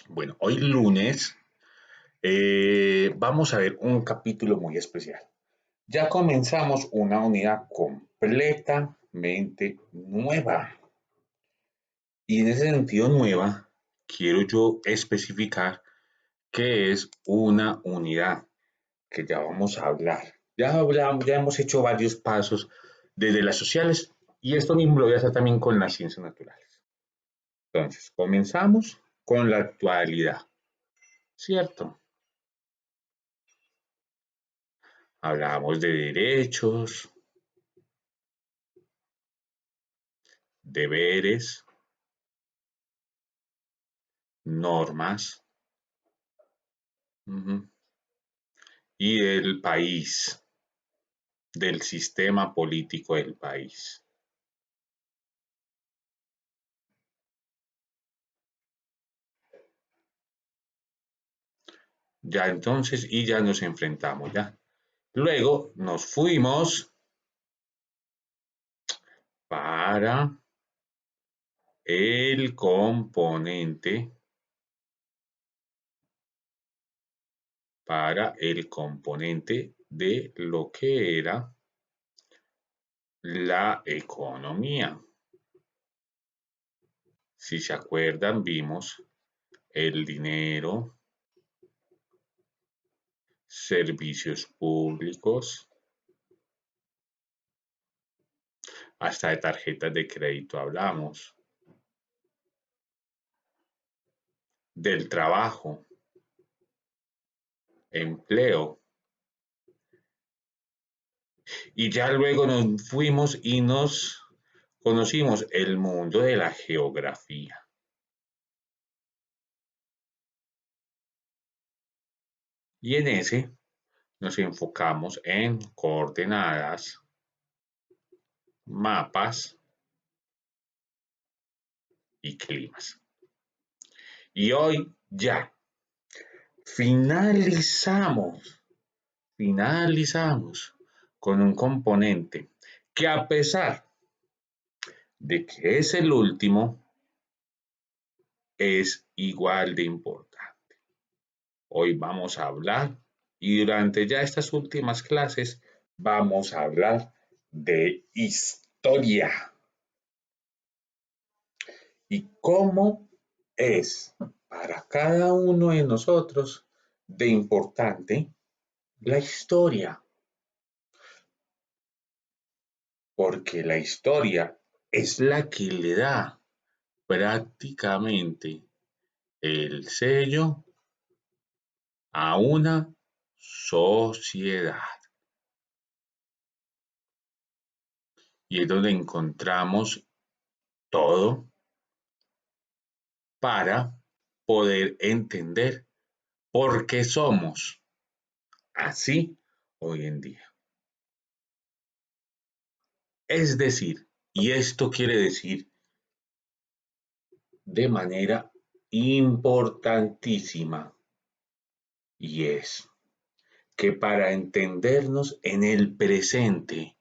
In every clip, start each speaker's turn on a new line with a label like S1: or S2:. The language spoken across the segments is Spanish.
S1: Bueno, hoy lunes vamos a ver un capítulo muy especial. Ya comenzamos una unidad completamente nueva. Y en ese sentido nueva, quiero yo especificar qué es una unidad, que ya vamos a hablar. Ya hemos hecho varios pasos desde las sociales y esto mismo lo voy a hacer también con las ciencias naturales. Entonces, comenzamos con la actualidad, ¿cierto? Hablamos de derechos, deberes, normas, ujú, y del país, del sistema político del país. Ya entonces, y ya nos enfrentamos, ya. Luego nos fuimos para el componente, de lo que era la economía. Si se acuerdan, vimos el dinero, servicios públicos, hasta de tarjetas de crédito hablamos, del trabajo, empleo, y ya luego nos fuimos y nos conocimos el mundo de la geografía. Y en ese nos enfocamos en coordenadas, mapas y climas. Y hoy ya finalizamos, finalizamos con un componente que a pesar de que es el último, es igual de importante. Hoy vamos a hablar y durante ya estas últimas clases vamos a hablar de historia y cómo es para cada uno de nosotros de importante la historia, porque la historia es la que le da prácticamente el sello a una sociedad. Y es donde encontramos todo para poder entender por qué somos así hoy en día. Es decir, y esto quiere decir de manera importantísima, y es que para entendernos en el presente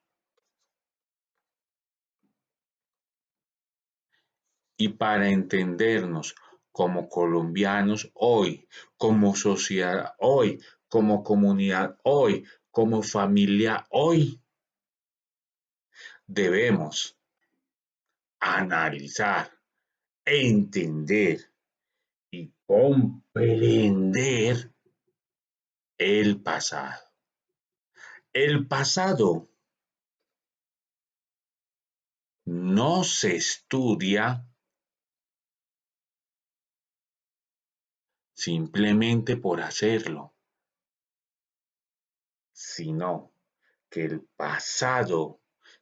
S1: y para entendernos como colombianos hoy, como sociedad hoy, como comunidad hoy, como familia hoy, debemos analizar, entender y comprender el pasado. El pasado no se estudia simplemente por hacerlo, sino que el pasado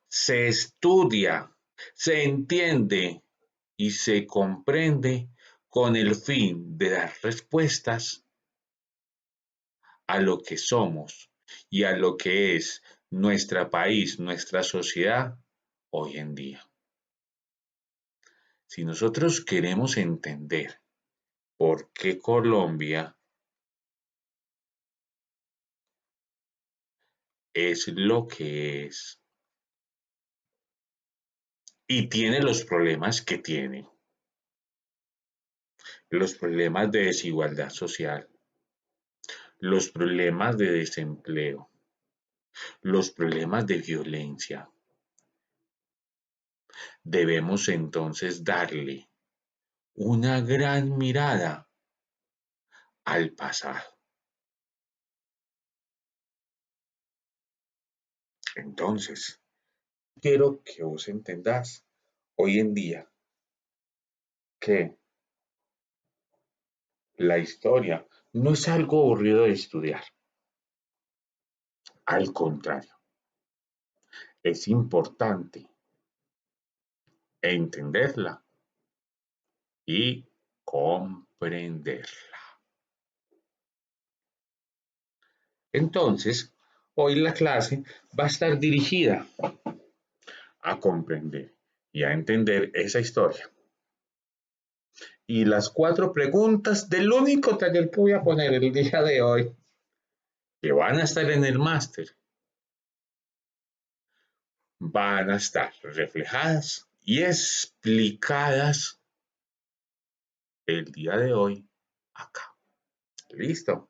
S1: se estudia, se entiende y se comprende con el fin de dar respuestas a lo que somos y a lo que es nuestro país, nuestra sociedad hoy en día. Si nosotros queremos entender por qué Colombia es lo que es y tiene los problemas que tiene, los problemas de desigualdad social, los problemas de desempleo, los problemas de violencia. Debemos entonces darle una gran mirada al pasado. Entonces, quiero que vos entendás hoy en día que la historia no es algo aburrido de estudiar. Al contrario, es importante entenderla y comprenderla. Entonces, hoy la clase va a estar dirigida a comprender y a entender esa historia. Y las 4 preguntas del único taller que voy a poner el día de hoy, que van a estar en el máster, van a estar reflejadas y explicadas el día de hoy acá. ¿Listo?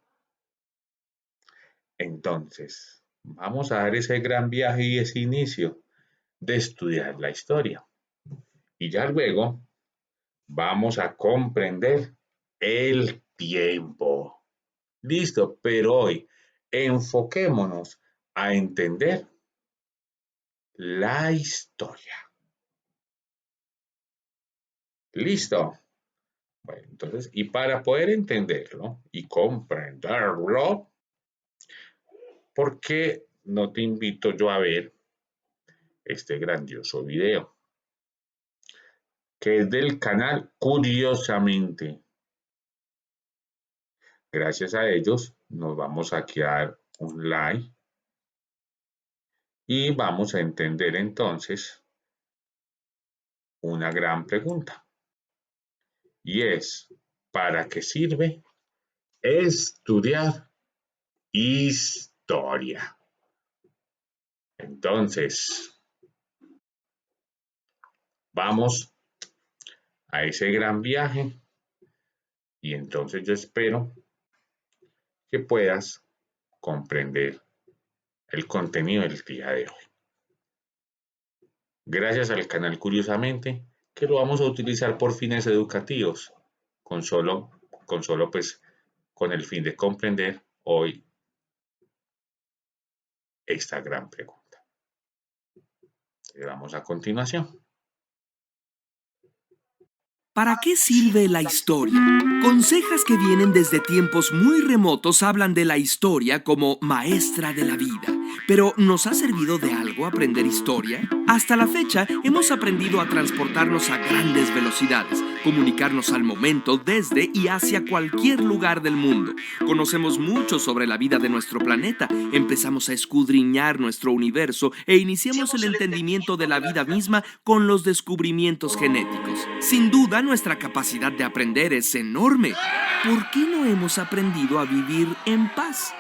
S1: Entonces, vamos a dar ese gran viaje y ese inicio de estudiar la historia. Y ya luego vamos a comprender el tiempo. Listo, pero hoy enfoquémonos a entender la historia. Listo. Bueno, entonces, y para poder entenderlo y comprenderlo, ¿por qué no te invito yo a ver este grandioso video? Que es del canal Curiosamente. Gracias a ellos nos vamos a quedar un like y vamos a entender entonces una gran pregunta. Y es, ¿para qué sirve estudiar historia? Entonces, vamos a ese gran viaje y entonces yo espero que puedas comprender el contenido del día de hoy. Gracias al canal Curiosamente, que lo vamos a utilizar por fines educativos, con solo pues con el fin de comprender hoy esta gran pregunta. Le damos a continuación.
S2: ¿Para qué sirve la historia? Consejas que vienen desde tiempos muy remotos hablan de la historia como maestra de la vida. Pero, ¿nos ha servido de algo aprender historia? Hasta la fecha, hemos aprendido a transportarnos a grandes velocidades, comunicarnos al momento desde y hacia cualquier lugar del mundo. Conocemos mucho sobre la vida de nuestro planeta, empezamos a escudriñar nuestro universo e iniciamos el entendimiento de la vida misma con los descubrimientos genéticos. Sin duda, nuestra capacidad de aprender es enorme. ¿Por qué no hemos aprendido a vivir en paz?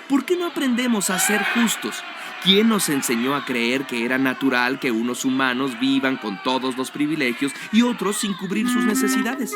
S2: ¿Por qué no aprendemos a ser justos? ¿Quién nos enseñó a creer que era natural que unos humanos vivan con todos los privilegios y otros sin cubrir sus necesidades?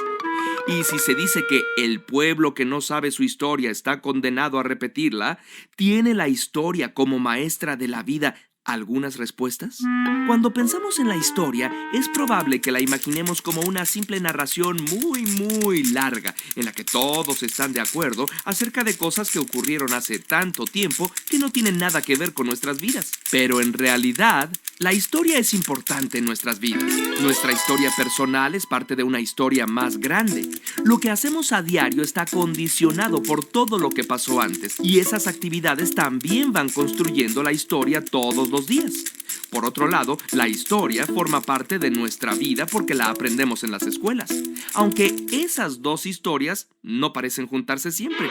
S2: Y si se dice que el pueblo que no sabe su historia está condenado a repetirla, ¿tiene la historia como maestra de la vida algunas respuestas? Cuando pensamos en la historia, es probable que la imaginemos como una simple narración muy larga, en la que todos están de acuerdo acerca de cosas que ocurrieron hace tanto tiempo que no tienen nada que ver con nuestras vidas. Pero en realidad, la historia es importante en nuestras vidas. Nuestra historia personal es parte de una historia más grande. Lo que hacemos a diario está condicionado por todo lo que pasó antes, y esas actividades también van construyendo la historia todos los días. Por otro lado, la historia forma parte de nuestra vida porque la aprendemos en las escuelas, aunque esas dos historias no parecen juntarse siempre.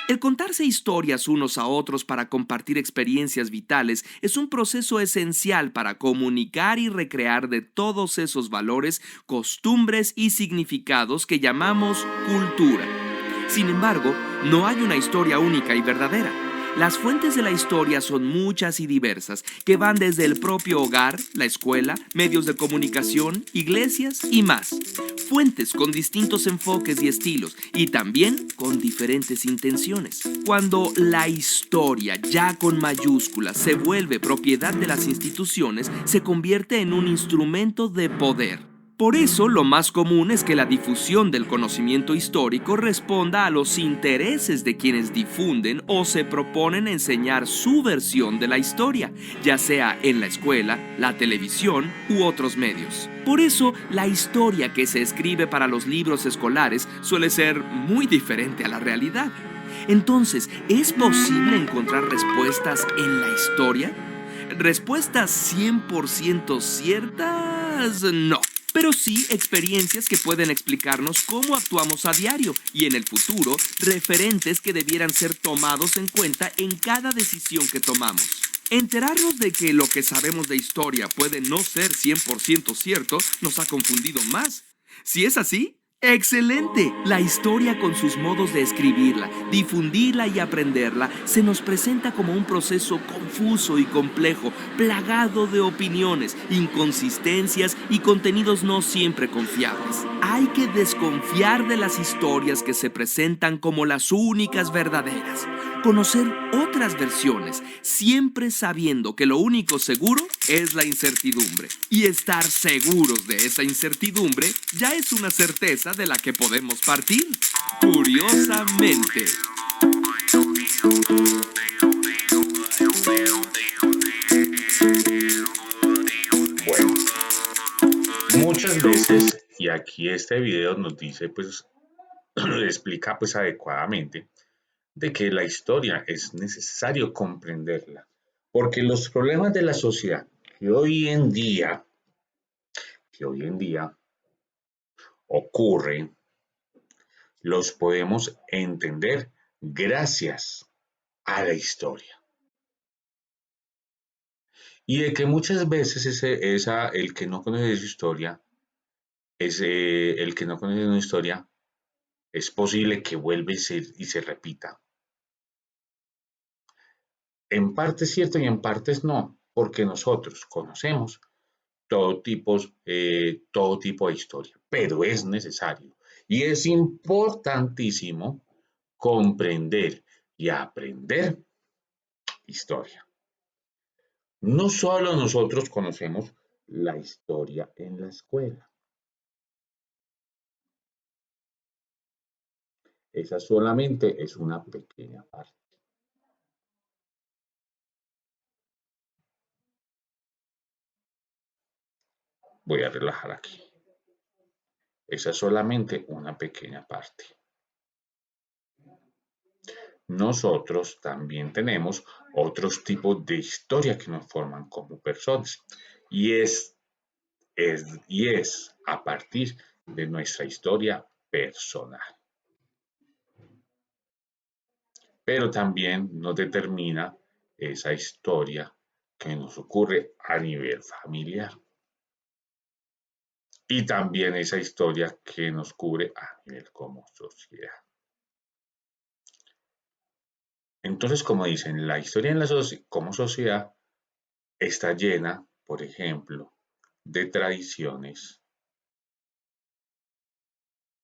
S2: El contarse historias unos a otros para compartir experiencias vitales es un proceso esencial para comunicar y recrear de todos esos valores, costumbres y significados que llamamos cultura. Sin embargo, no hay una historia única y verdadera. Las fuentes de la historia son muchas y diversas, que van desde el propio hogar, la escuela, medios de comunicación, iglesias y más. fuentes con distintos enfoques y estilos, y también con diferentes intenciones. Cuando la historia, ya con mayúsculas, se vuelve propiedad de las instituciones, se convierte en un instrumento de poder. Por eso, lo más común es que la difusión del conocimiento histórico responda a los intereses de quienes difunden o se proponen enseñar su versión de la historia, ya sea en la escuela, la televisión u otros medios. Por eso, la historia que se escribe para los libros escolares suele ser muy diferente a la realidad. Entonces, ¿es posible encontrar respuestas en la historia? ¿Respuestas 100% ciertas? No. Pero sí experiencias que pueden explicarnos cómo actuamos a diario y en el futuro referentes que debieran ser tomados en cuenta en cada decisión que tomamos. Enterarnos de que lo que sabemos de historia puede no ser 100% cierto nos ha confundido más. Si es así, ¡excelente! La historia con sus modos de escribirla, difundirla y aprenderla se nos presenta como un proceso confuso y complejo, plagado de opiniones, inconsistencias y contenidos no siempre confiables. Hay que desconfiar de las historias que se presentan como las únicas verdaderas. Conocer otras versiones, siempre sabiendo que lo único seguro es la incertidumbre. Y estar seguros de esa incertidumbre ya es una certeza de la que podemos partir. Curiosamente.
S1: Bueno, muchas veces, y aquí este video nos dice, pues, explica pues adecuadamente, de que la historia es necesario comprenderla, porque los problemas de la sociedad que hoy en día ocurren, los podemos entender gracias a la historia. Y de que muchas veces el que no conoce su historia, el que no conoce una historia, es posible que vuelva y se repita. En parte es cierto y en partes no, porque nosotros conocemos todo tipo de historia, pero es necesario y es importantísimo comprender y aprender historia. No solo nosotros conocemos la historia en la escuela, esa solamente es una pequeña parte. Voy a relajar aquí. Esa es solamente una pequeña parte. Nosotros también tenemos otros tipos de historia que nos forman como personas y y es a partir de nuestra historia personal, pero también nos determina esa historia que nos ocurre a nivel familiar y también esa historia que nos cubre a nivel como sociedad. Entonces, como dicen, la historia como sociedad está llena, por ejemplo, de tradiciones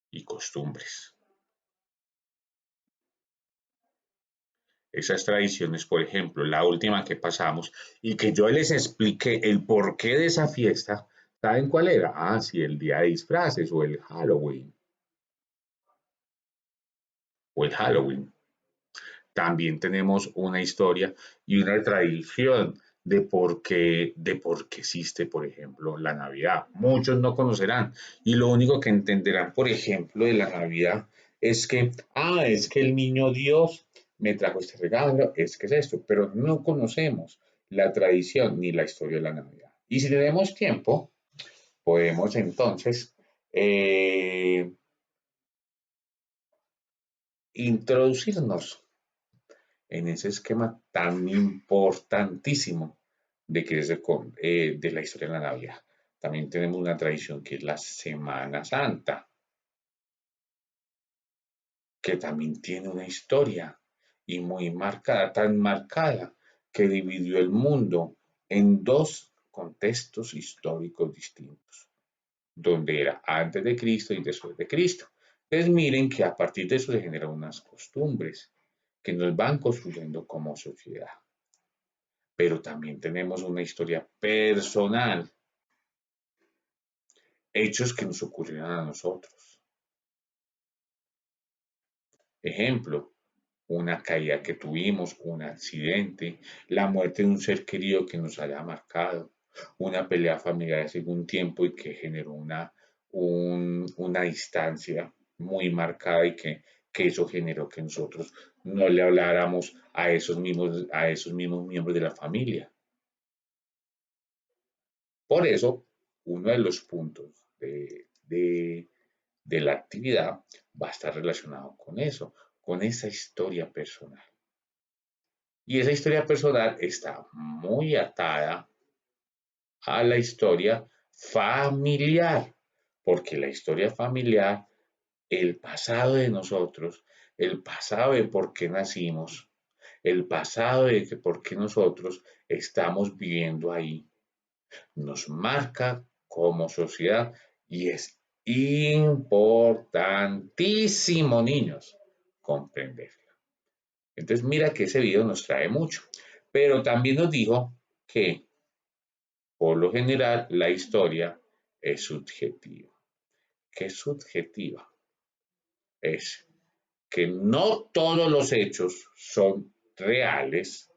S1: y costumbres. Esas tradiciones, por ejemplo, la última que pasamos y que yo les expliqué el porqué de esa fiesta, ¿saben cuál era? Ah, sí, el día de disfraces o el Halloween. O el Halloween. También tenemos una historia y una tradición de por qué existe, por ejemplo, la Navidad. Muchos no conocerán y lo único que entenderán, por ejemplo, de la Navidad es que el niño Dios me trajo este regalo, es que es esto, pero no conocemos la tradición ni la historia de la Navidad. Y si tenemos tiempo, podemos entonces eh, introducirnos en ese esquema tan importantísimo de la historia de la Navidad. También tenemos una tradición que es la Semana Santa, que también tiene una historia y muy marcada, tan marcada que dividió el mundo en dos contextos históricos distintos. donde era antes de Cristo y después de Cristo. Entonces miren que a partir de eso se generan unas costumbres que nos van construyendo como sociedad. Pero también tenemos una historia personal, hechos que nos ocurrieron a nosotros. Ejemplo, una caída que tuvimos, un accidente, la muerte de un ser querido que nos haya marcado, una pelea familiar hace algún tiempo y que generó una distancia muy marcada y que eso generó que nosotros no le habláramos a esos mismos miembros de la familia. Por eso, uno de los puntos de la actividad va a estar relacionado con eso, con esa historia personal. Y esa historia personal está muy atada a la historia familiar, porque la historia familiar, el pasado de nosotros, el pasado de por qué nacimos, el pasado de que por qué nosotros estamos viviendo ahí, nos marca como sociedad y es importantísimo, niños, comprender. Entonces, mira que ese video nos trae mucho, pero también nos dijo que, por lo general, la historia es subjetiva. ¿Qué es subjetiva? Es que no todos los hechos son reales,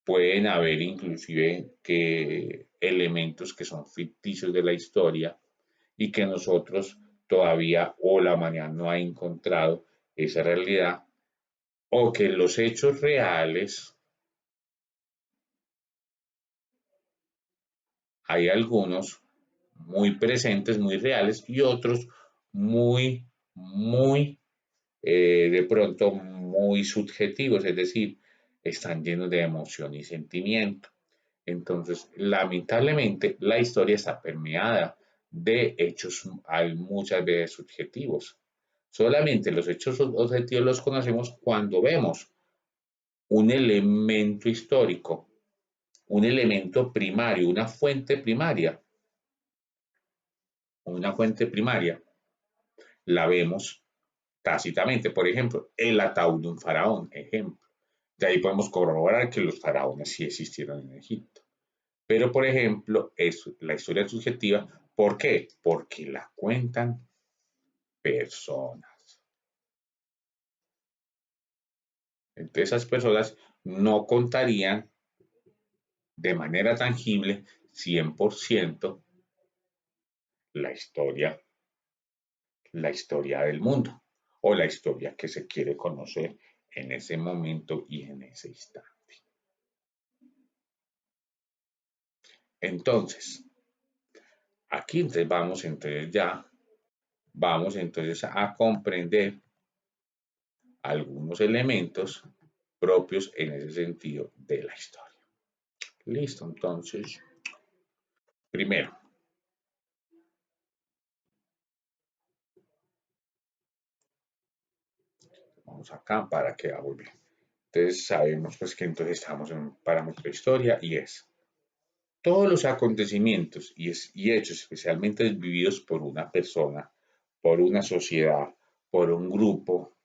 S1: pueden haber inclusive que elementos que son ficticios de la historia y que nosotros todavía o la humanidad no ha encontrado esa realidad o que los hechos reales hay algunos muy presentes, muy reales y otros muy, de pronto muy subjetivos, es decir, están llenos de emoción y sentimiento. Entonces, lamentablemente, la historia está permeada de hechos muchas veces subjetivos. Solamente los hechos objetivos los conocemos cuando vemos un elemento histórico, un elemento primario, una fuente primaria, la vemos tácitamente. Por ejemplo, el ataúd de un faraón, ejemplo. De ahí podemos corroborar que los faraones sí existieron en Egipto. Pero, por ejemplo, la historia es subjetiva. ¿Por qué? Porque la cuentan personas. Entonces, esas personas no contarían de manera tangible 100% la la historia del mundo o la historia que se quiere conocer en ese momento y en ese instante. Entonces, aquí vamos entonces a comprender algunos elementos propios en ese sentido de la historia. Listo, entonces, primero, vamos acá para que va muy bien. Entonces sabemos pues que entonces estamos en un parámetro de historia y es todos los acontecimientos y hechos especialmente vividos por una persona, por una sociedad, por un grupo,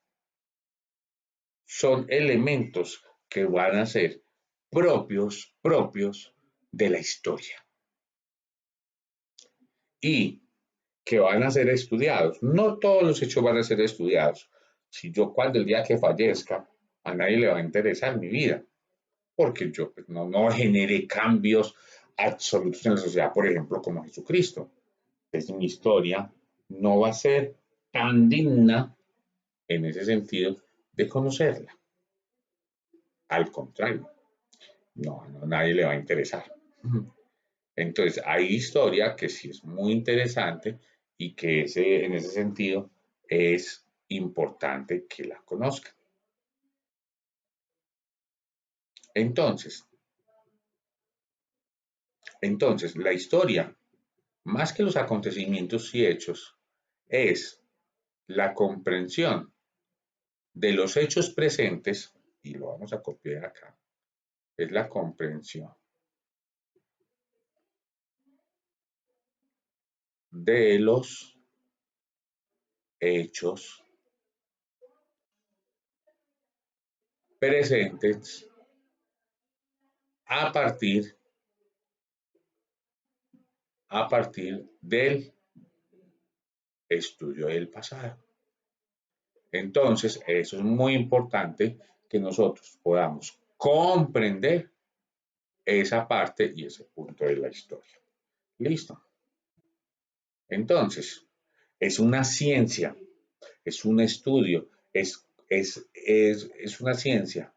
S1: son elementos que van a ser propios de la historia y que van a ser estudiados. No todos los hechos van a ser estudiados. Si yo cuando el día que fallezca, a nadie le va a interesar mi vida, porque yo pues, no generé cambios absolutos en la sociedad, por ejemplo, como Jesucristo. Entonces mi historia no va a ser tan digna en ese sentido de conocerla. Al contrario, nadie le va a interesar. Entonces, hay historia que sí es muy interesante y que en ese sentido es importante que la conozcan. Entonces, la historia, más que los acontecimientos y hechos, es la comprensión de los hechos presentes, y lo vamos a copiar acá, es la comprensión de los hechos presentes a partir, del estudio del pasado. Entonces, eso es muy importante que nosotros podamos comprender esa parte y ese punto de la historia. Listo. Entonces, es una ciencia, es un estudio, es una ciencia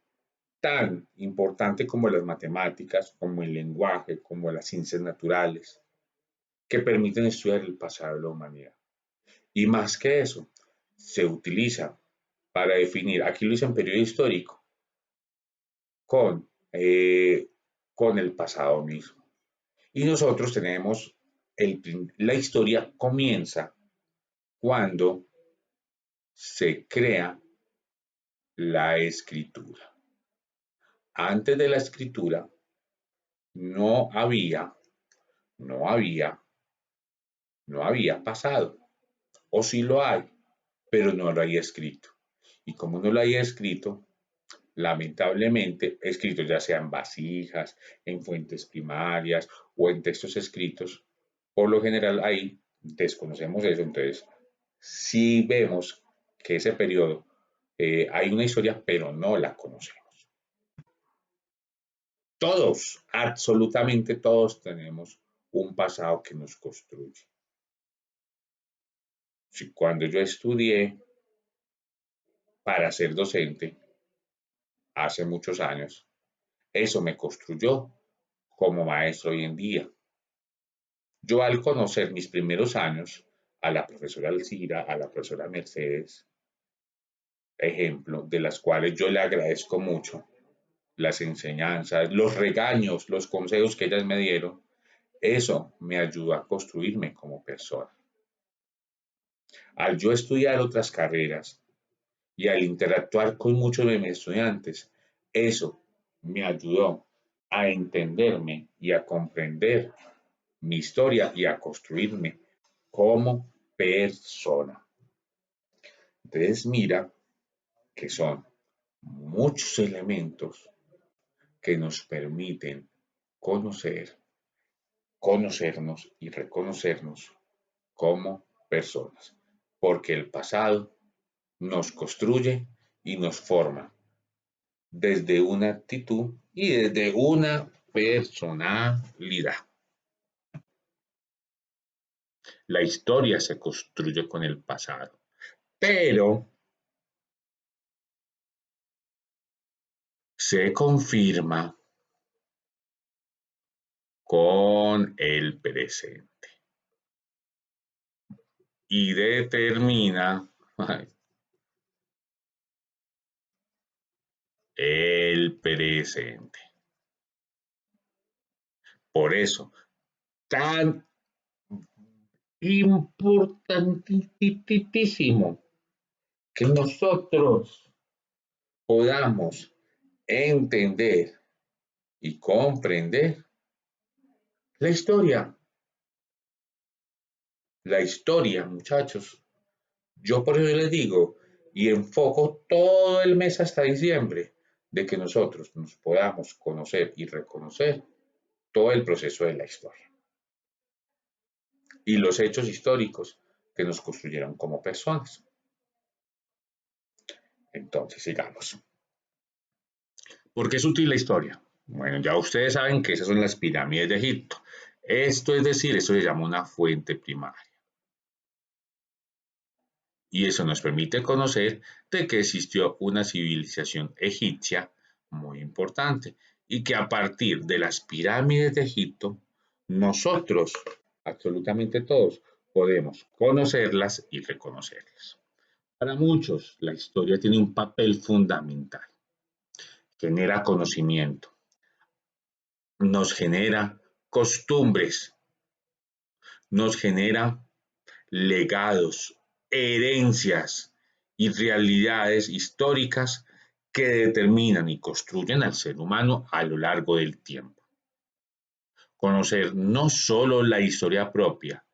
S1: tan importante como las matemáticas, como el lenguaje, como las ciencias naturales, que permiten estudiar el pasado de la humanidad. Y más que eso, se utiliza para definir, aquí lo hice en periodo histórico, con, eh, con el pasado mismo. Y nosotros tenemos, la historia comienza cuando se crea la escritura. Antes de la escritura no había, no había, no había pasado. O sí lo hay, pero no lo hay escrito. Y como no lo hay escrito, lamentablemente, escrito ya sea en vasijas, en fuentes primarias o en textos escritos, por lo general ahí desconocemos eso. Entonces, sí vemos que ese periodo hay una historia, pero no la conocemos. Todos, absolutamente todos tenemos un pasado que nos construye. Si cuando yo estudié para ser docente, hace muchos años, eso me construyó como maestro hoy en día. Yo al conocer mis primeros años a la profesora Alcira, a la profesora Mercedes, ejemplo, de las cuales yo le agradezco mucho las enseñanzas, los regaños, los consejos que ellas me dieron, eso me ayudó a construirme como persona. Al yo estudiar otras carreras y al interactuar con muchos de mis estudiantes, eso me ayudó a entenderme y a comprender mi historia y a construirme como persona. Entonces mira que son muchos elementos que nos permiten conocer, conocernos y reconocernos como personas, porque el pasado nos construye y nos forma desde una actitud y desde una personalidad. La historia se construye con el pasado, pero se confirma con el presente y determina el presente. Por eso, tan importantísimo que nosotros podamos entender y comprender la historia. La historia, muchachos. Yo por eso les digo y enfoco todo el mes hasta diciembre de que nosotros nos podamos conocer y reconocer todo el proceso de la historia y los hechos históricos que nos construyeron como personas. Entonces, sigamos. ¿Por qué es útil la historia? Bueno, ya ustedes saben que esas son las pirámides de Egipto. Esto es decir, eso se llama una fuente primaria. Y eso nos permite conocer de que existió una civilización egipcia muy importante y que a partir de las pirámides de Egipto, nosotros, absolutamente todos, podemos conocerlas y reconocerlas. Para muchos, la historia tiene un papel fundamental. Genera conocimiento, nos genera costumbres, nos genera legados, herencias y realidades históricas que determinan y construyen al ser humano a lo largo del tiempo. Conocer no solo la historia propia,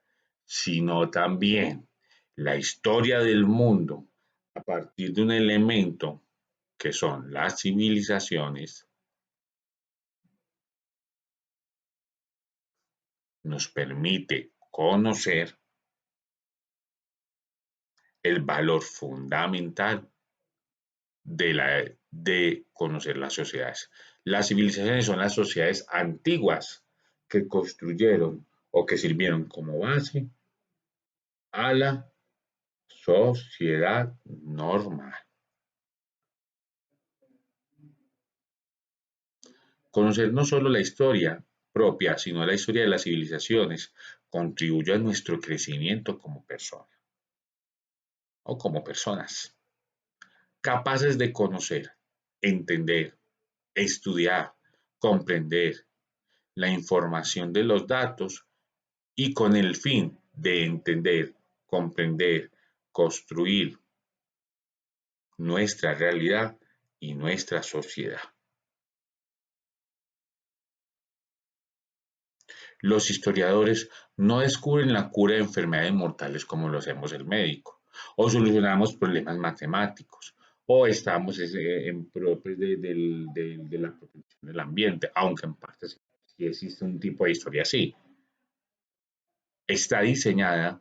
S1: sino también la historia del mundo a partir de un elemento que son las civilizaciones, nos permite conocer el valor fundamental de conocer las sociedades. Las civilizaciones son las sociedades antiguas que construyeron o que sirvieron como base a la sociedad normal. Conocer no solo la historia propia, sino la historia de las civilizaciones contribuye a nuestro crecimiento como persona o como personas, capaces de conocer, entender, estudiar, comprender la información de los datos y con el fin de entender, comprender, construir nuestra realidad y nuestra sociedad. Los historiadores no descubren la cura de enfermedades mortales como lo hacemos el médico, o solucionamos problemas matemáticos, o estamos en pro pues, de la protección del ambiente, aunque en parte sí existe un tipo de historia así. Está diseñada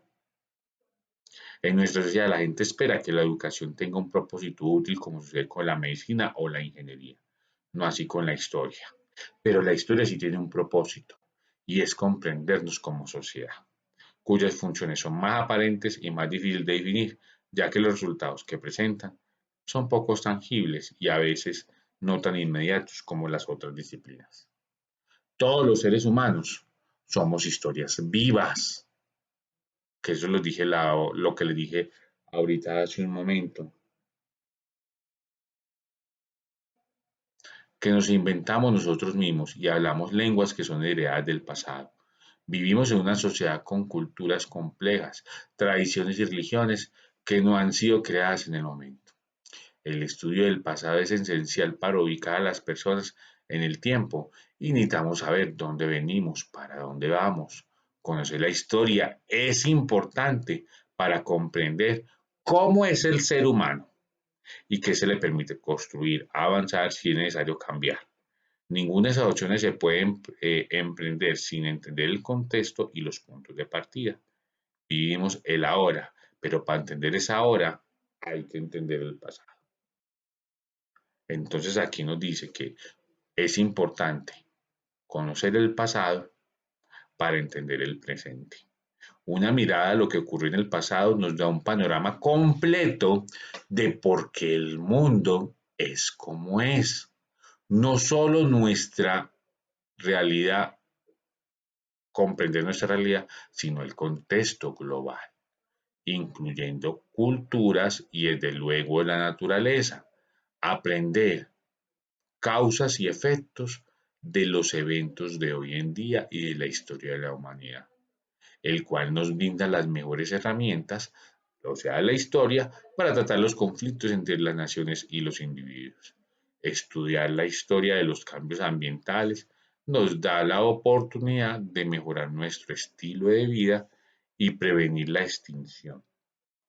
S1: en nuestra sociedad, la gente espera que la educación tenga un propósito útil como sucede con la medicina o la ingeniería, no así con la historia. Pero la historia sí tiene un propósito y es comprendernos como sociedad, cuyas funciones son más aparentes y más difíciles de definir, ya que los resultados que presentan son poco tangibles y a veces no tan inmediatos como las otras disciplinas. Todos los seres humanos somos historias vivas, que eso lo que les dije ahorita hace un momento, que nos inventamos nosotros mismos y hablamos lenguas que son heredadas del pasado. Vivimos en una sociedad con culturas complejas, tradiciones y religiones que no han sido creadas en el momento. El estudio del pasado es esencial para ubicar a las personas en el tiempo y necesitamos saber dónde venimos, para dónde vamos. Conocer la historia es importante para comprender cómo es el ser humano y qué se le permite construir, avanzar si es necesario cambiar. Ninguna de esas opciones se puede emprender sin entender el contexto y los puntos de partida. Vivimos el ahora, pero para entender esa ahora hay que entender el pasado. Entonces aquí nos dice que es importante conocer el pasado para entender el presente. Una mirada a lo que ocurrió en el pasado nos da un panorama completo de por qué el mundo es como es. No solo nuestra realidad, comprender nuestra realidad, sino el contexto global, incluyendo culturas y desde luego la naturaleza. Aprender causas y efectos de los eventos de hoy en día y de la historia de la humanidad, el cual nos brinda las mejores herramientas, o sea, la historia, para tratar los conflictos entre las naciones y los individuos. Estudiar la historia de los cambios ambientales nos da la oportunidad de mejorar nuestro estilo de vida y prevenir la extinción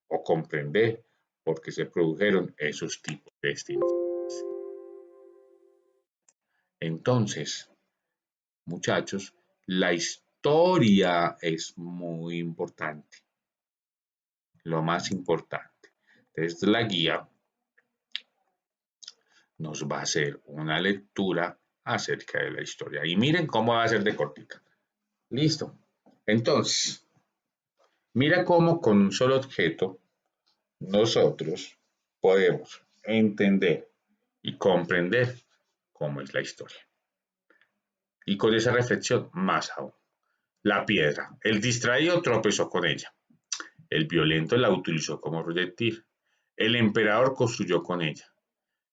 S1: o comprender por qué se produjeron esos tipos de extinción. Entonces, muchachos, la historia es muy importante, lo más importante. Entonces, la guía nos va a hacer una lectura acerca de la historia. Y miren cómo va a ser de cortica. Listo. Entonces, mira cómo con un solo objeto nosotros podemos entender y comprender cómo es la historia. Y con esa reflexión, más aún. La piedra. El distraído tropezó con ella. El violento la utilizó como proyectil. El emperador construyó con ella.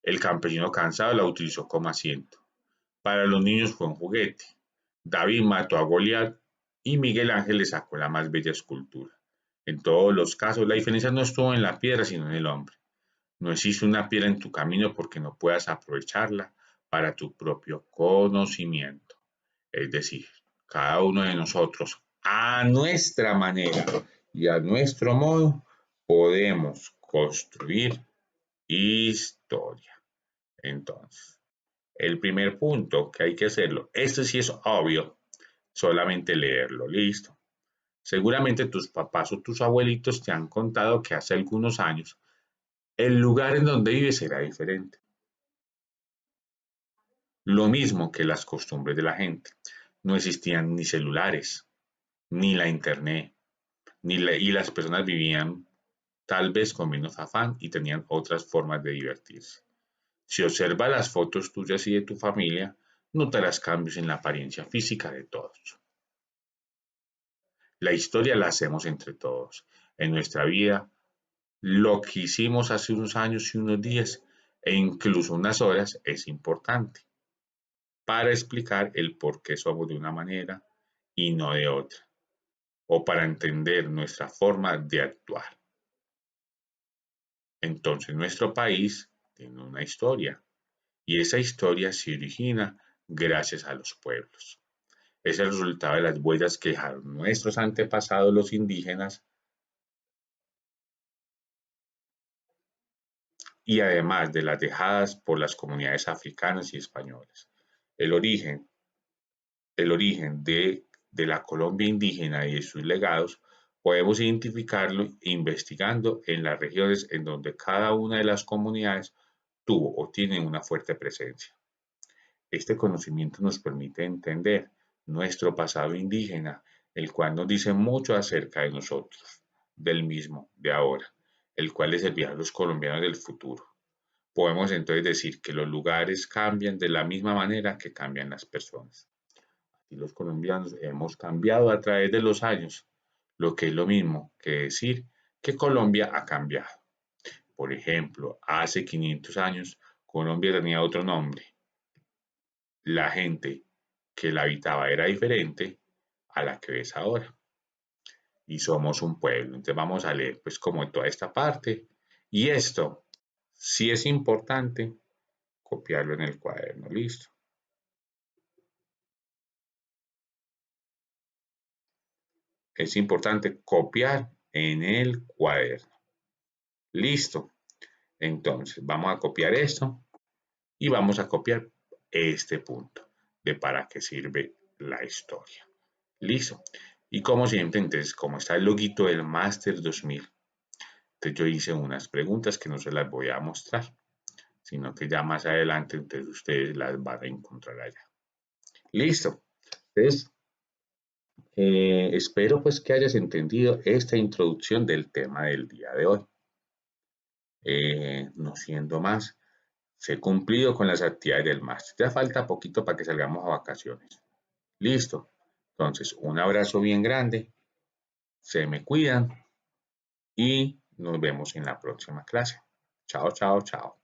S1: El campesino cansado la utilizó como asiento. Para los niños fue un juguete. David mató a Goliat y Miguel Ángel le sacó la más bella escultura. En todos los casos, la diferencia no estuvo en la piedra, sino en el hombre. No existe una piedra en tu camino porque no puedas aprovecharla para tu propio conocimiento. Es decir, cada uno de nosotros a nuestra manera y a nuestro modo, podemos construir historia. Entonces, el primer punto que hay que hacerlo, esto sí es obvio, solamente leerlo, listo. Seguramente tus papás o tus abuelitos te han contado que hace algunos años el lugar en donde vives era diferente. Lo mismo que las costumbres de la gente. No existían ni celulares, ni la internet, y las personas vivían tal vez con menos afán y tenían otras formas de divertirse. Si observas las fotos tuyas y de tu familia, notarás cambios en la apariencia física de todos. La historia la hacemos entre todos. En nuestra vida, lo que hicimos hace unos años y unos días e incluso unas horas es importante para explicar el por qué somos de una manera y no de otra, o para entender nuestra forma de actuar. Entonces nuestro país tiene una historia y esa historia se origina gracias a los pueblos. Es el resultado de las huellas que dejaron nuestros antepasados los indígenas y además de las dejadas por las comunidades africanas y españolas. El origen, el origen de la Colombia indígena y de sus legados podemos identificarlo investigando en las regiones en donde cada una de las comunidades tuvo o tiene una fuerte presencia. Este conocimiento nos permite entender nuestro pasado indígena, el cual nos dice mucho acerca de nosotros, del mismo, de ahora, el cual les servirá a los colombianos del futuro. Podemos entonces decir que los lugares cambian de la misma manera que cambian las personas. Y los colombianos hemos cambiado a través de los años, lo que es lo mismo que decir que Colombia ha cambiado. Por ejemplo, hace 500 años Colombia tenía otro nombre. La gente que la habitaba era diferente a la que ves ahora. Y somos un pueblo. Entonces vamos a leer pues como toda esta parte. Y esto sí es importante copiarlo en el cuaderno. Listo. Es importante copiar en el cuaderno. Listo. Entonces vamos a copiar esto y vamos a copiar este punto de para qué sirve la historia. Listo. Y como siempre, entonces, como está el loguito del Master 2000, entonces yo hice unas preguntas que no se las voy a mostrar, sino que ya más adelante, entonces ustedes las van a encontrar allá. Listo. Entonces, espero pues que hayas entendido esta introducción del tema del día de hoy. No siendo más, se he cumplido con las actividades del máster. Ya falta poquito para que salgamos a vacaciones. Listo. Entonces, un abrazo bien grande, se me cuidan y nos vemos en la próxima clase. Chao, chao, chao.